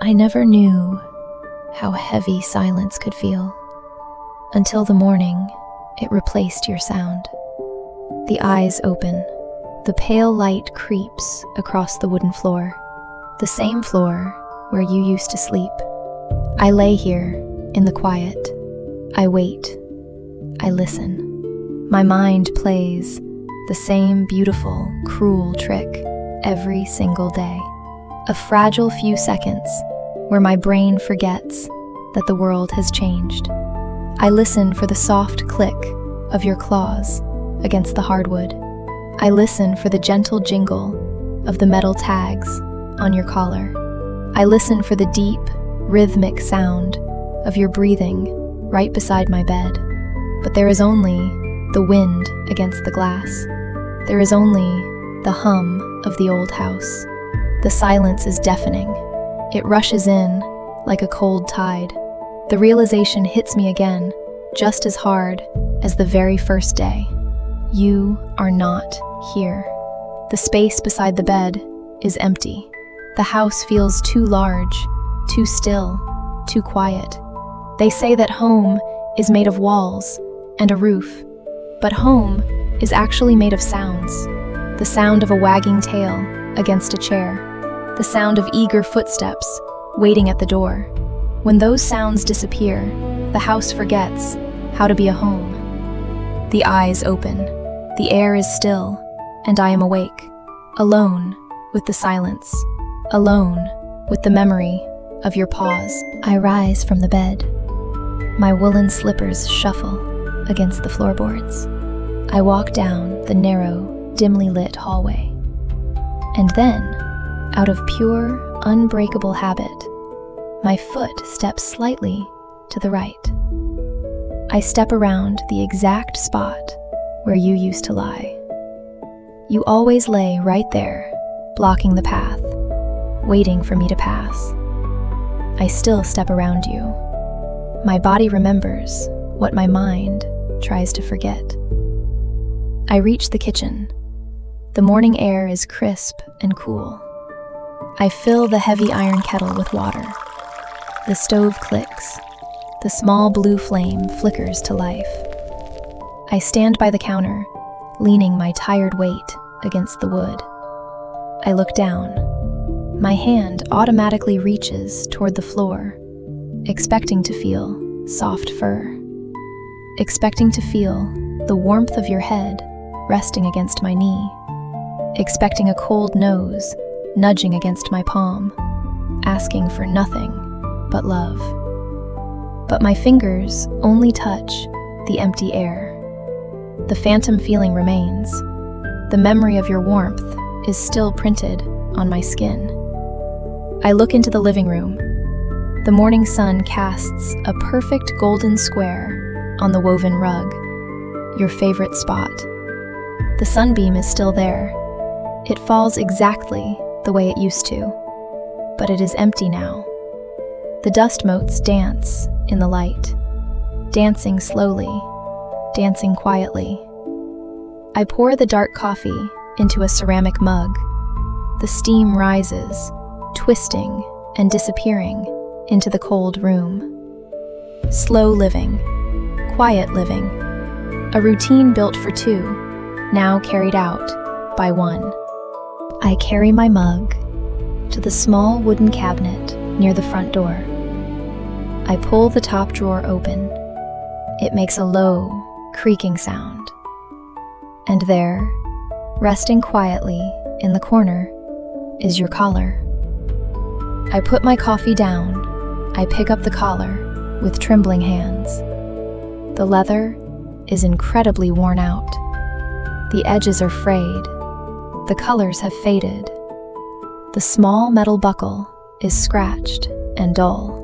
I never knew how heavy silence could feel until the morning it replaced your sound. The eyes open. The pale light creeps across the wooden floor, the same floor where you used to sleep. I lay here in the quiet. I wait. I listen. My mind plays the same beautiful, cruel trick every single day. A fragile few seconds where my brain forgets that the world has changed. I listen for the soft click of your claws against the hardwood. I listen for the gentle jingle of the metal tags on your collar. I listen for the deep, rhythmic sound of your breathing right beside my bed. But there is only the wind against the glass. There is only the hum of the old house. The silence is deafening. It rushes in like a cold tide. The realization hits me again, just as hard as the very first day. You are not here. The space beside the bed is empty. The house feels too large, too still, too quiet. They say that home is made of walls and a roof, but home is actually made of sounds. The sound of a wagging tail against a chair, the sound of eager footsteps waiting at the door. When those sounds disappear, the house forgets how to be a home. The eyes open. The air is still, and I am awake, alone with the silence, alone with the memory of your pause. I rise from the bed. My woolen slippers shuffle against the floorboards. I walk down the narrow, dimly lit hallway. And then, out of pure, unbreakable habit, my foot steps slightly to the right. I step around the exact spot where you used to lie. You always lay right there, blocking the path, waiting for me to pass. I still step around you. My body remembers what my mind tries to forget. I reach the kitchen. The morning air is crisp and cool. I fill the heavy iron kettle with water. The stove clicks. The small blue flame flickers to life. I stand by the counter, leaning my tired weight against the wood. I look down. My hand automatically reaches toward the floor, expecting to feel soft fur, expecting to feel the warmth of your head resting against my knee, expecting a cold nose nudging against my palm, asking for nothing but love. But my fingers only touch the empty air. The phantom feeling remains. The memory of your warmth is still printed on my skin. I look into the living room. The morning sun casts a perfect golden square on the woven rug, your favorite spot. The sunbeam is still there. It falls exactly the way it used to, but it is empty now. The dust motes dance in the light, dancing slowly, dancing quietly. I pour the dark coffee into a ceramic mug. The steam rises, twisting and disappearing into the cold room. Slow living, quiet living, a routine built for two, now carried out by one. I carry my mug to the small wooden cabinet near the front door. I pull the top drawer open. It makes a low, creaking sound. And there, resting quietly in the corner, is your collar. I put my coffee down. I pick up the collar with trembling hands. The leather is incredibly worn out. The edges are frayed. The colors have faded. The small metal buckle is scratched and dull.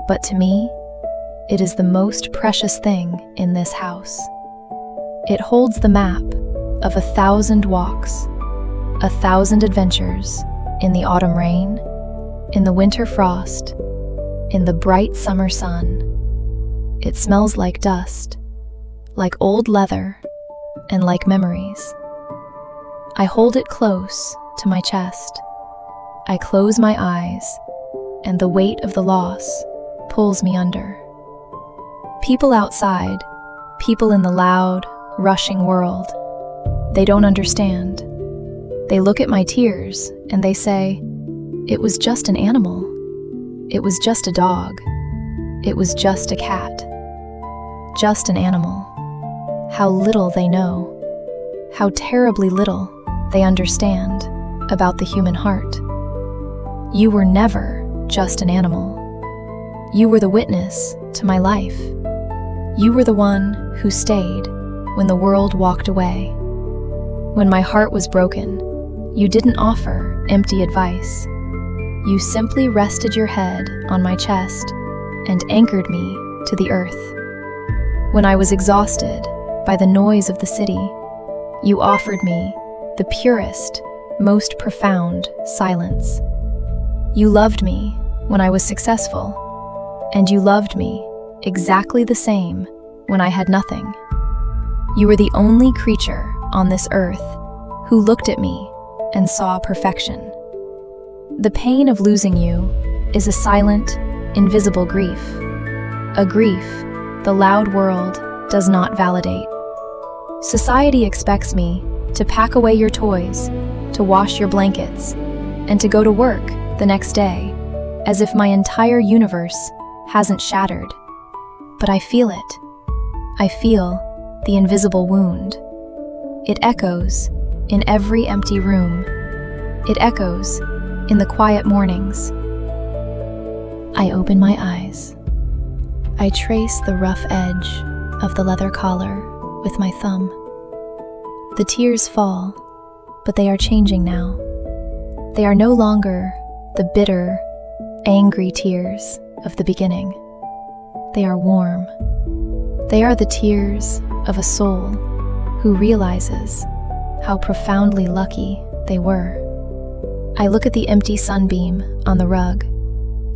But to me, it is the most precious thing in this house. It holds the map of 1,000 walks, 1,000 adventures in the autumn rain, in the winter frost, in the bright summer sun. It smells like dust, like old leather, and like memories. I hold it close to my chest. I close my eyes and the weight of the loss pulls me under. People outside, people in the loud, rushing world, they don't understand. They look at my tears and they say, "It was just an animal. It was just a dog. It was just a cat." Just an animal. How little they know. How terribly little they understand about the human heart. You were never just an animal. You were the witness to my life. You were the one who stayed when the world walked away. When my heart was broken, you didn't offer empty advice. You simply rested your head on my chest and anchored me to the earth. When I was exhausted by the noise of the city, you offered me the purest, most profound silence. You loved me when I was successful, and you loved me exactly the same when I had nothing. You were the only creature on this earth who looked at me and saw perfection. The pain of losing you is a silent, invisible grief. A grief the loud world does not validate. Society expects me to pack away your toys, to wash your blankets, and to go to work the next day, as if my entire universe hasn't shattered. But I feel it. I feel the invisible wound. It echoes in every empty room. It echoes in the quiet mornings. I open my eyes. I trace the rough edge of the leather collar with my thumb. The tears fall, but they are changing now. They are no longer the bitter, angry tears of the beginning. They are warm. They are the tears of a soul who realizes how profoundly lucky they were. I look at the empty sunbeam on the rug,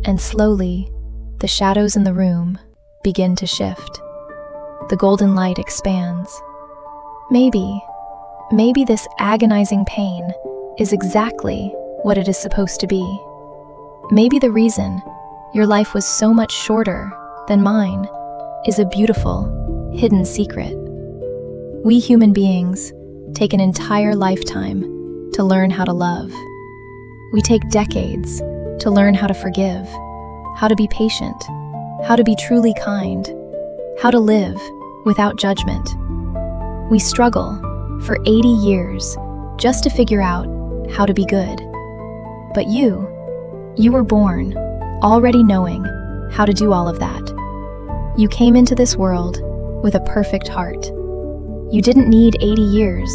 and slowly, the shadows in the room begin to shift. The golden light expands. Maybe this agonizing pain is exactly what it is supposed to be. Maybe the reason your life was so much shorter than mine is a beautiful, hidden secret. We human beings take an entire lifetime to learn how to love. We take decades to learn how to forgive, how to be patient, how to be truly kind, how to live without judgment. We struggle for 80 years just to figure out how to be good. But you were born already knowing how to do all of that. You came into this world with a perfect heart. You didn't need 80 years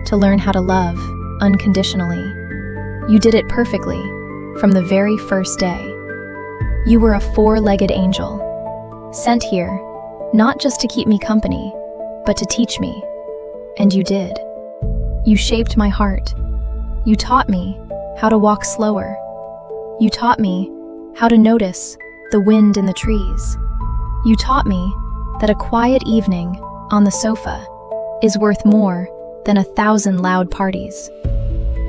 to learn how to love unconditionally. You did it perfectly from the very first day. You were a four-legged angel, sent here not just to keep me company, but to teach me. And you did. You shaped my heart. You taught me how to walk slower. You taught me how to notice the wind in the trees. You taught me that a quiet evening on the sofa is worth more than 1,000 loud parties.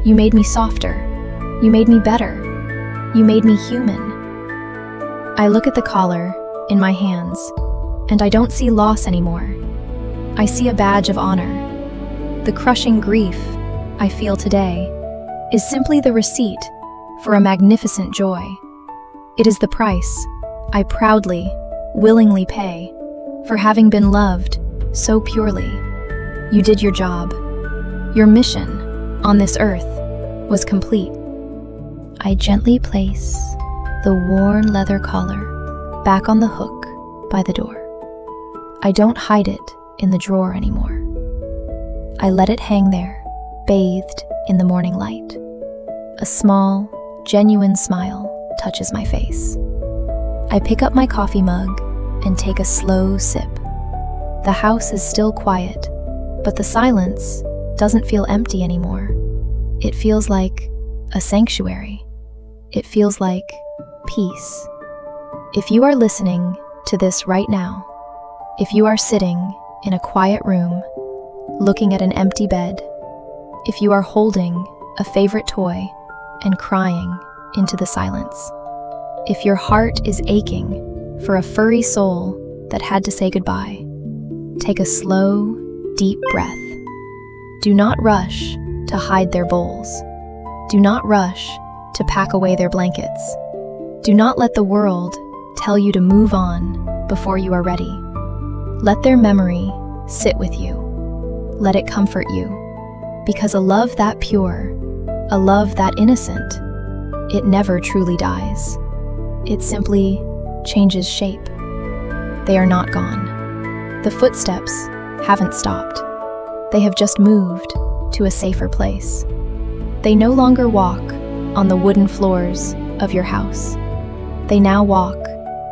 You made me softer. You made me better. You made me human. I look at the collar in my hands, and I don't see loss anymore. I see a badge of honor. The crushing grief I feel today is simply the receipt for a magnificent joy. It is the price I proudly, willingly pay for having been loved so purely. You did your job. Your mission on this earth was complete. I gently place the worn leather collar back on the hook by the door. I don't hide it in the drawer anymore. I let it hang there, bathed in the morning light. A small, genuine smile touches my face. I pick up my coffee mug and take a slow sip. The house is still quiet, but the silence doesn't feel empty anymore. It feels like a sanctuary. It feels like peace. If you are listening to this right now, if you are sitting in a quiet room, looking at an empty bed, if you are holding a favorite toy and crying into the silence, If your heart is aching for a furry soul that had to say goodbye, take a slow, deep breath. Do not rush to hide their bowls. Do not rush to pack away their blankets. Do not let the world tell you to move on before you are ready. Let their memory sit with you. Let it comfort you. Because a love that pure, a love that innocent, it never truly dies. It simply changes shape. They are not gone. The footsteps haven't stopped. They have just moved to a safer place. They no longer walk on the wooden floors of your house. They now walk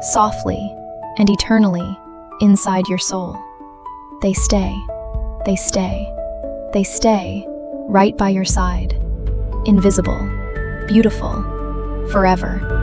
softly and eternally inside your soul. They stay, they stay, they stay right by your side. Invisible, beautiful, forever.